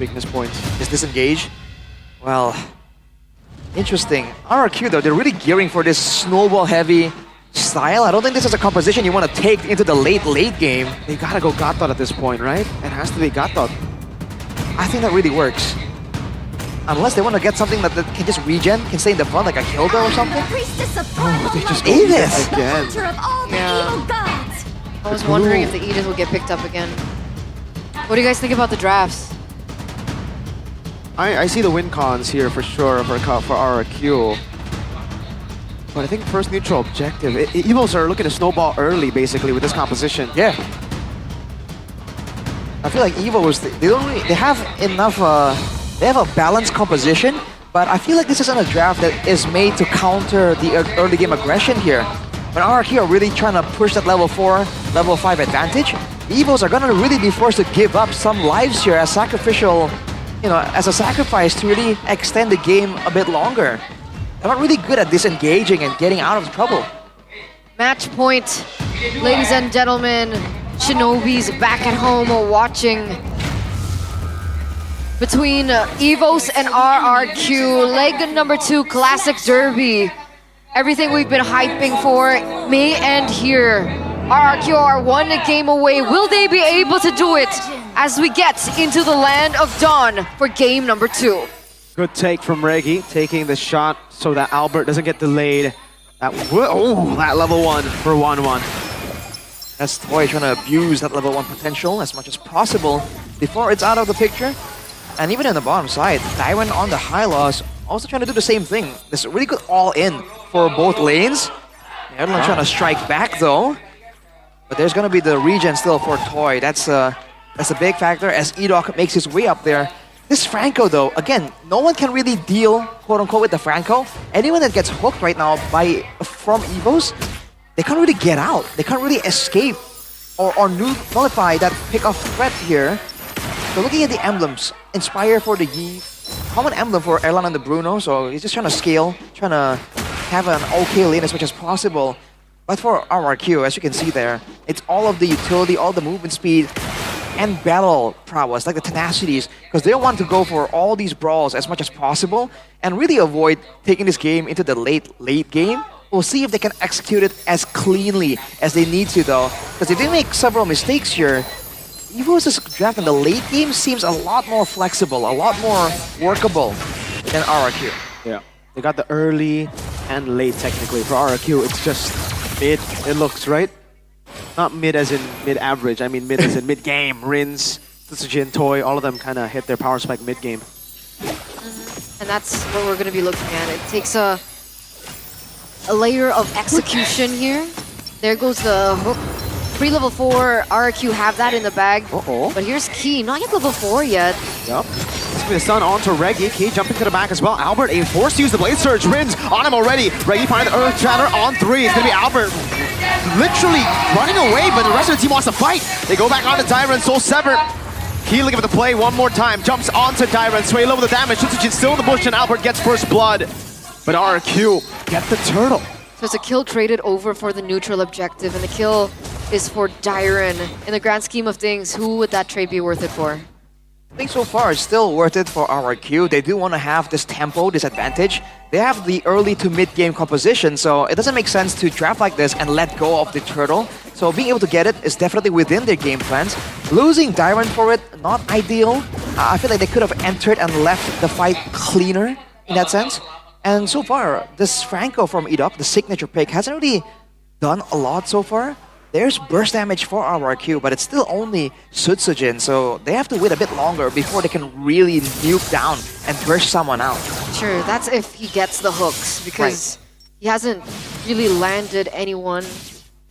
weakness points. Just disengage. Well, interesting. Rrq though, they're really gearing for this snowball heavy style. I don't think this is a composition you want to take into the late game. They gotta go Gatot at this point, right? It has to be Gatot. I think that really works. Unless they want to get something that can just regen, can stay in the front like a Hilda or something. Oh, they just go Edith again. Yeah. I was wondering if the Edith will get picked up again. What do you guys think about the drafts? I see the win cons here for sure for Rrq. But I think first neutral objective. Evos are looking to snowball early basically with this composition. Yeah. I feel like Evos, they have enough, they have a balanced composition, but I feel like this isn't a draft that is made to counter the early game aggression here. When Rrq are really trying to push that level 4, level 5 advantage, Evos are gonna really be forced to give up some lives here as sacrificial, as a sacrifice to really extend the game a bit longer. They're not really good at disengaging and getting out of trouble. Match point, ladies and gentlemen. Shinobis back at home watching between Evos and Rrq. Leg number 2, Classic Derby. Everything we've been hyping for may end here. Rrq are 1 game away. Will they be able to do it as we get into the land of dawn for game number 2? Good take from Rrq, taking the shot so that Albert doesn't get delayed. That level 1 for 1-1. That's Toy trying to abuse that level 1 potential as much as possible before it's out of the picture. And even in the bottom side, Dairon on the high loss also trying to do the same thing. This really good all-in for both lanes. Everyone trying to strike back though. But there's going to be the regen still for Toy. That's a big factor as Edok makes his way up there. This Franco though, again, no one can really deal quote-unquote with the Franco. Anyone that gets hooked right now from Evos, they can't really get out. They can't really escape or nullify that pick-off threat here. So looking at the emblems, Inspire for the Yi, common emblem for Erlan and the Bruno, so he's just trying to scale, trying to have an okay lane as much as possible. But for Rrq, as you can see there, it's all of the utility, all the movement speed, and battle prowess, like the tenacities, because they want to go for all these brawls as much as possible and really avoid taking this game into the late game. We'll see if they can execute it as cleanly as they need to though, because they did make several mistakes here. Evos' draft in the late game seems a lot more flexible, a lot more workable than Rrq. Yeah, they got the early and late technically. For Rrq, it's just mid, it looks, right? Not mid as in mid-average, I mean mid as in mid-game. Rins, Tsujin, Toy, all of them kind of hit their power spike mid-game. And that's what we're going to be looking at. It takes a layer of execution here. There goes the hook. Pre-level 4, Rrq have that in the bag. But here's Key, not yet level 4 yet. Yep. It's going to be the stun onto Rrq. Key jumping to the back as well. Albert, forced to use the Blade Surge. Rins on him already. Rrq finding the Earth Shatter on 3. It's going to be Albert literally running away, but the rest of the team wants to fight. They go back onto Dairon, Soul Severed. Key looking for the play one more time. Jumps onto Dairon. Sway low with the damage. Shitsujin still in the bush, and Albert gets first blood. But Rrq get the turtle. So it's a kill traded over for the neutral objective, and the kill is for Dairon. In the grand scheme of things, who would that trade be worth it for? I think so far it's still worth it for Rrq. They do want to have this tempo, this advantage. They have the early to mid-game composition, so it doesn't make sense to draft like this and let go of the turtle. So being able to get it is definitely within their game plans. Losing Dairon for it, not ideal. I feel like they could have entered and left the fight cleaner in that sense. And so far, this Franco from Edok, the signature pick, hasn't really done a lot so far. There's burst damage for Rrq, but it's still only Sutsujin, so they have to wait a bit longer before they can really nuke down and burst someone out. Sure, that's if he gets the hooks, because he hasn't really landed anyone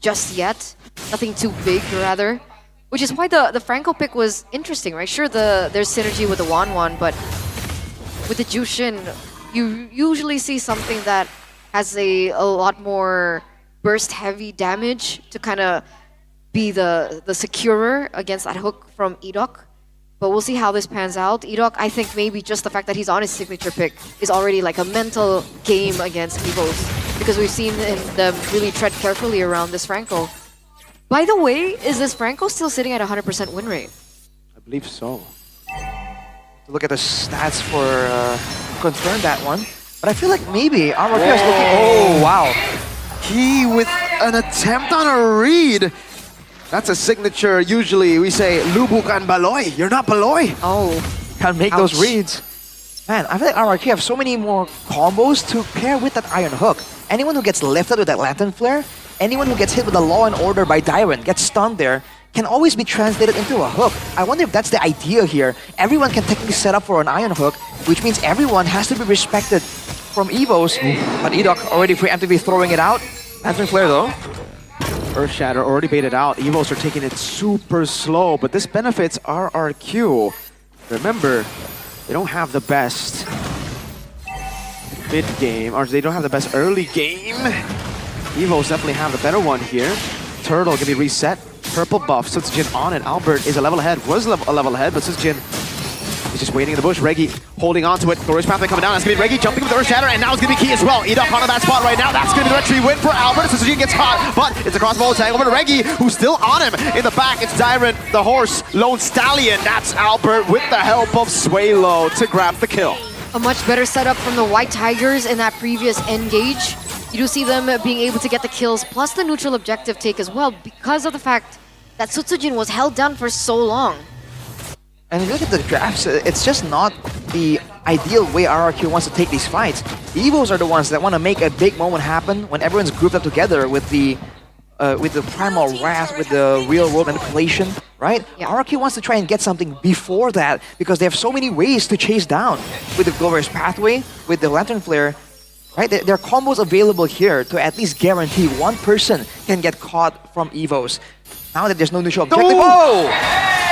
just yet. Nothing too big, rather. Which is why the Franco pick was interesting, right? Sure, there's synergy with the Wanwan, but with the Jushin, you usually see something that has a lot more burst-heavy damage to kind of be the securer against that hook from Edok. But we'll see how this pans out. Edok, I think maybe just the fact that he's on his signature pick is already like a mental game against Evos, because we've seen them really tread carefully around this Franco. By the way, is this Franco still sitting at 100% win rate? I believe so. look at the stats for confirm that one. But I feel like maybe Rrq is looking. Oh wow! Key with an attempt on a read. That's a signature. Usually we say, "Lu bukan baloy." You're not baloy. Oh, Can't make Ouch. those reads. Man, I feel like Rrq have so many more combos to pair with that iron hook. Anyone who gets lifted with that lantern flare, anyone who gets hit with the Law and Order by Dairon, gets stunned there, can always be translated into a hook. I wonder if that's the idea here. Everyone can technically set up for an iron hook, which means everyone has to be respected from Evos. But Edok already preemptively throwing it out. Lantern flare though. Earth Shatter already baited out. Evos are taking it super slow, but this benefits RRQ. Remember, they don't have the best mid-game, or they don't have the best early game. Evos definitely have the better one here. Turtle can be reset. Purple buff. Sutsujin on it. Albert is a level ahead. Was a level ahead, but Sutsujin is just waiting in the bush. Rrq holding on to it. Glorious Pathway coming down. That's going to be Rrq jumping with the Earth Shatter, and now it's going to be Key as well. Edok on that spot right now. That's going to be the retreat win for Albert. Sutsujin gets caught, but it's a crossbow tag over to Rrq, who's still on him. In the back, it's Dairon, the horse, Lone Stallion. That's Albert with the help of Swaylo to grab the kill. a much better setup from the White Tigers in that previous engage. You do see them being able to get the kills, plus the neutral objective take as well, because of the fact that Sutsujin was held down for so long. And if you look at the drafts, it's just not the ideal way RRQ wants to take these fights. The Evos are the ones that want to make a big moment happen when everyone's grouped up together with the primal wrath, with the real world manipulation, right? Yeah. RRQ wants to try and get something before that because they have so many ways to chase down. With the Glorious Pathway, with the Lantern Flare, right? There are combos available here to at least guarantee one person can get caught from Evos. Now that there's no neutral objective. Oh!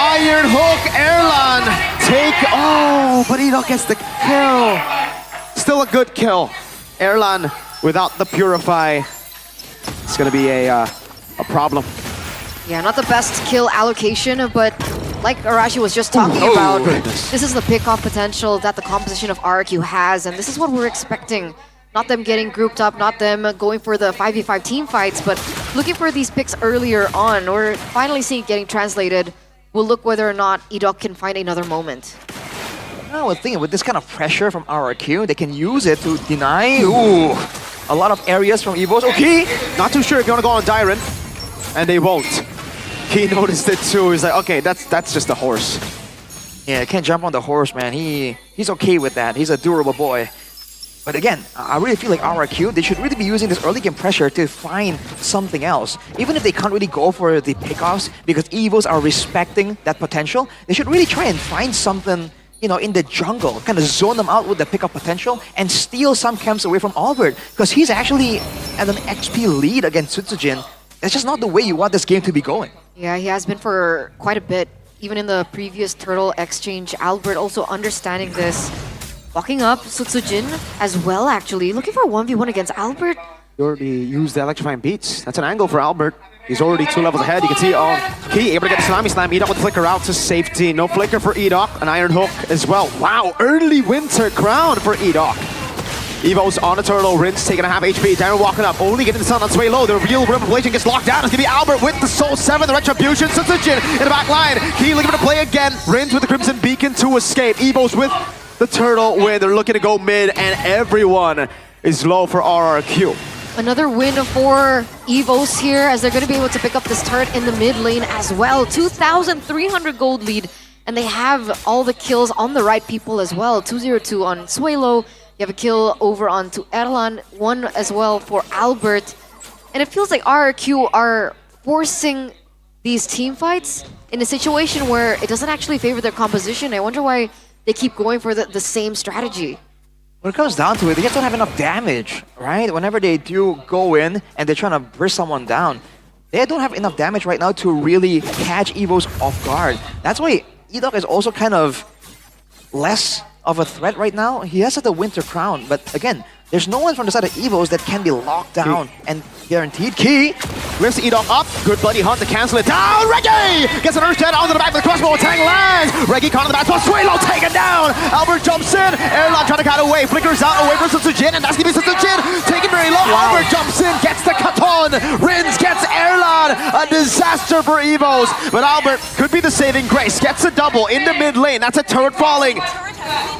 Iron Hook, Erlan, take, oh, but he don't gets the kill. Still a good kill. Erlan without the Purify. It's gonna be a problem. Yeah, not the best kill allocation, but like Arashi was just talking Oh, about, goodness. this is the pick-off potential that the composition of RRQ has, and this is what we're expecting. Not them getting grouped up, not them going for the 5v5 team fights, but looking for these picks earlier on. We're finally seeing it getting translated. We'll look whether or not Edok can find another moment. I was thinking with this kind of pressure from RRQ, they can use it to deny a lot of areas from Evos. Okay, Not too sure if you want to go on Dairon, and they won't. He noticed it too. He's like, okay, that's just a horse. yeah, can't jump on the horse, man. He's okay with that. He's a durable boy. But again, I really feel like RRQ, they should really be using this early game pressure to find something else. Even if they can't really go for the pickoffs because Evos are respecting that potential, they should really try and find something, you know, in the jungle, kind of zone them out with the pickup potential and steal some camps away from Albert because he's actually at an XP lead against Sutsujin. That's just not the way you want this game to be going. Yeah, he has been for quite a bit. Even in the previous Turtle exchange, Albert also understanding this. Walking up, Sutsujin as well, actually. Looking for a 1v1 against Albert. He already used the electrifying beats. That's an angle for Albert. He's already 2 levels ahead. You can see on Key, able to get the Salami Slam. Edok with the flicker out to safety. No flicker for Edok. An Iron Hook as well. Wow, early winter crown for Edok. Evo's on a turtle. Rinse taking a half HP. Darren walking up. Only getting the sun on Sway low. The real revelation gets locked down. It's going to be Albert with the Soul 7. The Retribution. Sutsujin in the back line. Key looking to play again. Rinse with the Crimson Beacon to escape. Evo's with the turtle win. They're looking to go mid, and everyone is low for RRQ. Another win for Evos here, as they're going to be able to pick up this turret in the mid lane as well. 2,300 gold lead, and they have all the kills on the right people as well. 202 on Swaylo. You have a kill over onto Erlan, 1 as well for Albert. And it feels like RRQ are forcing these team fights in a situation where it doesn't actually favor their composition. I wonder why they keep going for the same strategy. When it comes down to it, they just don't have enough damage, right? Whenever they do go in and they're trying to burst someone down, they don't have enough damage right now to really catch Evos off guard. That's why Edok is also kind of less of a threat right now. He has the Winter Crown, but again, there's no one from the side of Evos that can be locked down and guaranteed key. Lifts Edok up. Good bloody hunt to cancel it down. Reggie gets an Earth Jet onto the back of the crossbow. Tang lands. Reggie caught on the back spot. Suelo taken down. Albert jumps in. Erlan trying to cut away. Flickers out away from Sutsujin, and that's going to be Sutsujin. Taken very low. Wow. Albert jumps in. Gets the Katon. Rins gets Erlan. A disaster for Evos. But Albert could be the saving grace. Gets a double in the mid lane. That's a turret falling.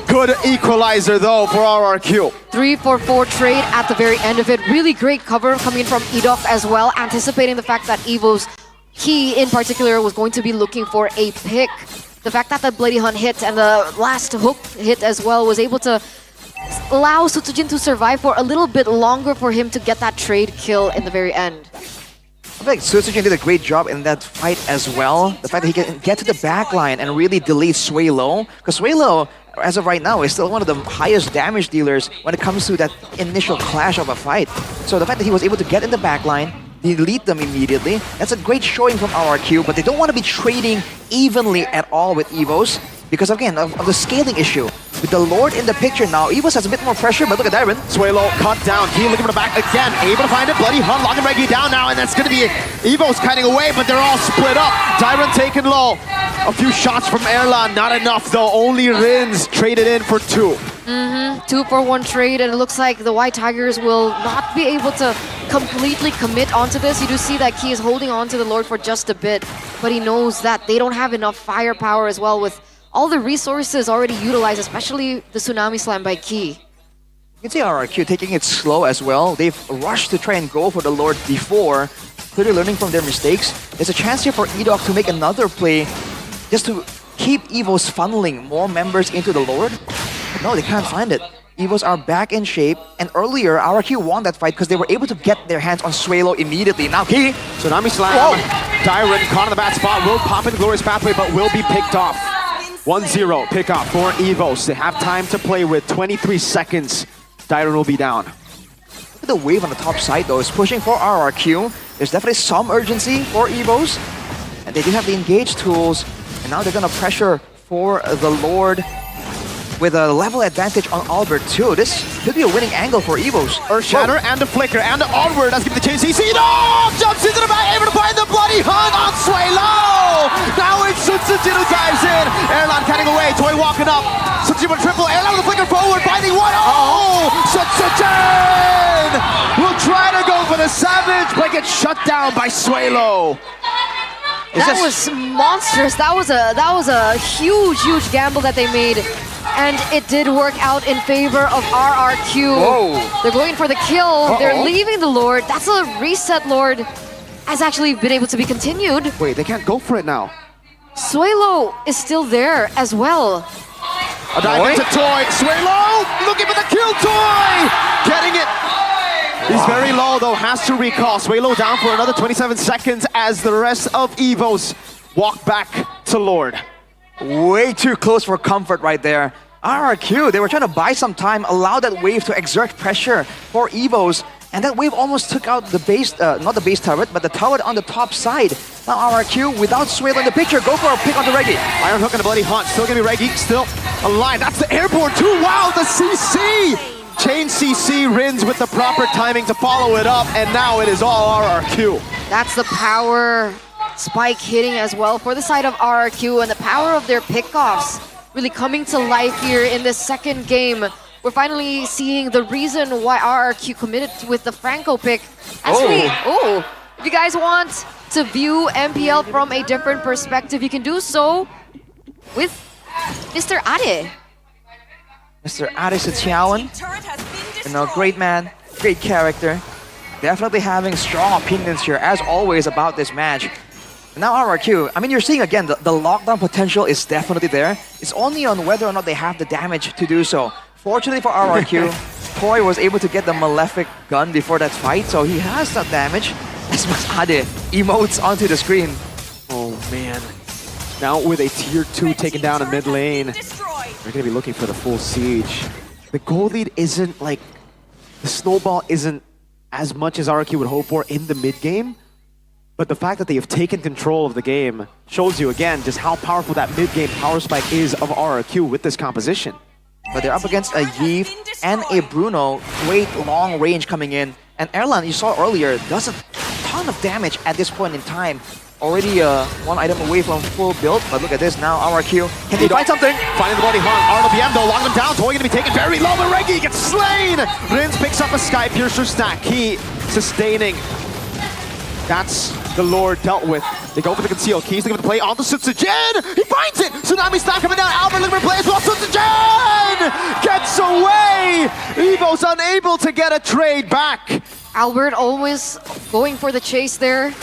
Good equalizer though for RRQ. 3-4-4 trade at the very end of it. Really great cover coming from Edok as well, anticipating the fact that Evo's he in particular was going to be looking for a pick. The fact that the Bloody Hunt hit and the last hook hit as well was able to allow Sutsujin to survive for a little bit longer for him to get that trade kill in the very end. I feel like Sutsujin did a great job in that fight as well. The fact that he can get to the back line and really delete Suelo. Because Suelo, as of right now, is still one of the highest damage dealers when it comes to that initial clash of a fight. So the fact that he was able to get in the back line, delete them immediately, that's a great showing from RRQ, but they don't want to be trading evenly at all with Evos. Because again, of the scaling issue. With the Lord in the picture now, Evos has a bit more pressure, but look at Darren. Suelo cut down. He looking for the back again. Able to find it. Bloody Hunt locking Reggie down now, and that's going to be Evos cutting away, but they're all split up. Dyron taken low. A few shots from Erlan, not enough though. Only Rins traded in for 2. 2-for-1 trade, and it looks like the White Tigers will not be able to completely commit onto this. You do see that he is holding on to the Lord for just a bit, but he knows that they don't have enough firepower as well with all the resources already utilized, especially the Tsunami Slam by Key. You can see RRQ taking it slow as well. They've rushed to try and go for the Lord before, clearly learning from their mistakes. There's a chance here for Edok to make another play just to keep Evos funneling more members into the Lord. But no, they can't find it. Evos are back in shape, and earlier RRQ won that fight because they were able to get their hands on Suelo immediately. Now Key! Tsunami Slam. Dyron caught on the bad spot. Will pop into Glorious Pathway, but will be picked off. 1-0 pick off for Evos. They have time to play with. 23 seconds. Dyron will be down. Look at the wave on the top side though. It's pushing for RRQ. There's definitely some urgency for Evos. And they do have the engage tools. And now they're going to pressure for the Lord with a level advantage on Albert too. This could be a winning angle for Evos. Earth Shatter and the Flicker and the Onward. That's giving the chase. CC. No! Jumps into the back, able to find the Bloody Hunt on Suelo! Now it's Sutsujin who dives in. Erlan cutting away. Toy walking up. Sutsujin with triple. Erlan with the Flicker forward. Finding one. Oh! Sutsujin! Will try to go for the Savage, but gets shut down by Suelo. That was monstrous. That was a huge gamble that they made. And it did work out in favor of RRQ. Whoa. They're going for the kill. They're leaving the Lord. That's a reset Lord. Has actually been able to be continued. Wait, they can't go for it now. Suelo is still there as well. A dive into Toy. Suelo looking for the kill. Toy getting it. He's very low though. Has to recall. Suelo down for another 27 seconds as the rest of Evos walk back to Lord. Way too close for comfort right there. RRQ, they were trying to buy some time, allow that wave to exert pressure for Evos, and that wave almost took out the base, not the base turret, but the turret on the top side. Now RRQ, without Suelo in the picture, go for a pick onto Rrq. Iron Hook and the Bloody Hunt, still gonna be Rrq, still alive. That's the airborne too, wow, the CC! Chain CC, Rins with the proper timing to follow it up, and now it is all RRQ. That's the power spike hitting as well for the side of RRQ, and the power of their pickoffs really coming to life here in this second game. We're finally seeing the reason why RRQ committed with the Franco pick. If you guys want to view MPL from a different perspective, you can do so with Mr. Ade. Mr. Ade Setiawan, you know, great man, great character. Definitely having strong opinions here, as always, about this match. Now RRQ, I mean, you're seeing again, the lockdown potential is definitely there. It's only on whether or not they have the damage to do so. Fortunately for RRQ, Toy was able to get the Malefic gun before that fight, so he has that damage. As Ade emotes onto the screen. Oh man. Now with a tier 2 taken down in mid lane, they're going to be looking for the full siege. The goal lead isn't like, the snowball isn't as much as RRQ would hope for in the mid game. But the fact that they have taken control of the game shows you again just how powerful that mid-game power spike is of RRQ with this composition. but they're up against a Yves and a Bruno. Great long range coming in. And Erlan, you saw earlier, does a ton of damage at this point in time. Already one item away from full build, but look at this now, Rrq. Can they find something? Finding the body hunt. RWM though, lock them down. Toy gonna be taken very low, but Rrq gets slain! Rins picks up a Sky Piercer stack. Key sustaining. That's the Lord dealt with. They go for the conceal. Key's looking for the play onto Sutsujin! He finds it! Tsunami Slam coming down. Albert looking for play as well. Sutsujin! Gets away! Evo's unable to get a trade back. Albert always going for the chase there.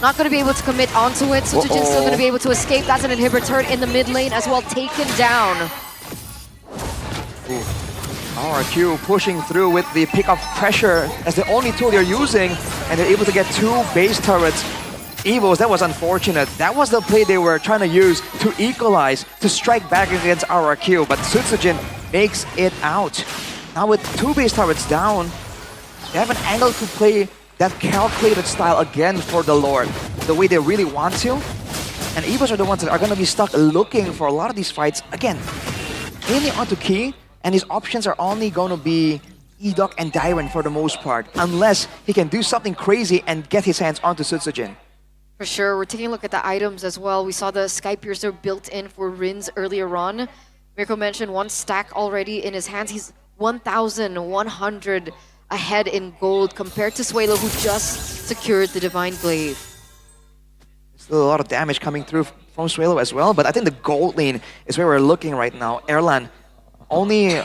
Not going to be able to commit onto it. Sutsujin's still going to be able to escape. That's an inhibitor turret in the mid lane as well, taken down. Rrq pushing through with the pick of pressure as the only tool they're using, and they're able to get 2 base turrets. Evos, that was unfortunate. That was the play they were trying to use to equalize, to strike back against Rrq, but Sutsujin makes it out. Now with 2 base turrets down, they have an angle to play that calculated style again for the Lord, the way they really want to. And Evos are the ones that are going to be stuck looking for a lot of these fights, again, mainly onto Key, and his options are only going to be Edok and Dairon for the most part, unless he can do something crazy and get his hands onto Sutsujin. For sure, we're taking a look at the items as well. We saw the Sky Piercer built in for Rins earlier on. Mirko mentioned 1 stack already in his hands. He's 1,100 ahead in gold compared to Suelo, who just secured the Divine Glaive. Still a lot of damage coming through from Suelo as well, but I think the gold lane is where we're looking right now. Erlan only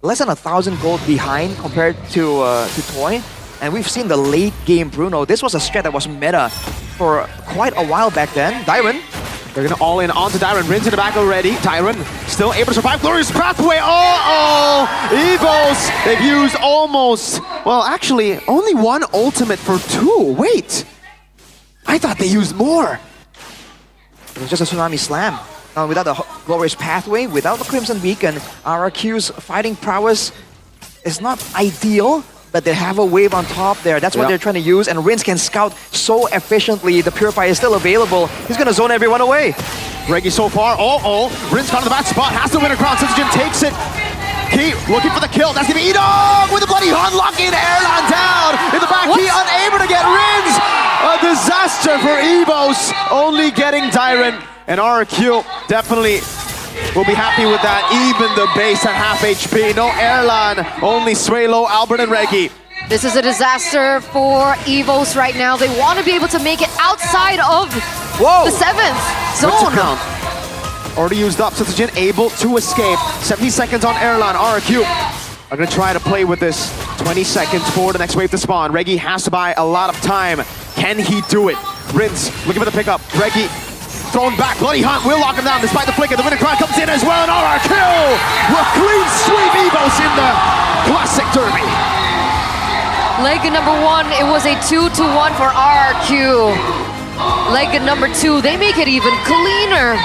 less than 1,000 gold behind compared to Toy, and we've seen the late game Bruno. This was a strat that was meta for quite a while back then. Dairon. They're gonna all in onto Dairon. Rins in the back already. Dairon still able to survive. Glorious pathway. Oh! Evos! They've used almost, well, actually, only 1 ultimate for 2. Wait! I thought they used more. It was just a Tsunami Slam. Now without the Glorious Pathway, without the Crimson Beacon, Rrq's fighting prowess is not ideal, but they have a wave on top there. That's what they're trying to use, and Rins can scout so efficiently. The Purifier is still available. He's gonna zone everyone away. Rrq so far. Rins found the bad spot. Has to win a crown. Sutsujin takes it. Key looking for the kill. That's gonna be Edok with the bloody hunt, locking Erlan down in the back. Key unable to get Rins. A disaster for Evos. Only getting Dairon, and Rrq definitely will be happy with that. Even the base at half HP. No Erlan, only Suelo, Albert, and Rrq. This is a disaster for Evos right now. They want to be able to make it outside of the 7th zone. Count. Already used up. Sutsujin able to escape. 70 seconds on Erlan. Rrq are going to try to play with this. 20 seconds for the next wave to spawn. Rrq has to buy a lot of time. Can he do it? Rins looking for the pickup. Rrq thrown back. Bloody Hunt will lock him down despite the flicker. The winner cry comes in as well. And Rrq will clean sweep Evos in the Classic Derby. Leg number 1, it was a 2-1 for Rrq. Leg number 2, they make it even cleaner.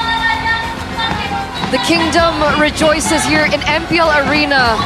The Kingdom rejoices here in MPL Arena.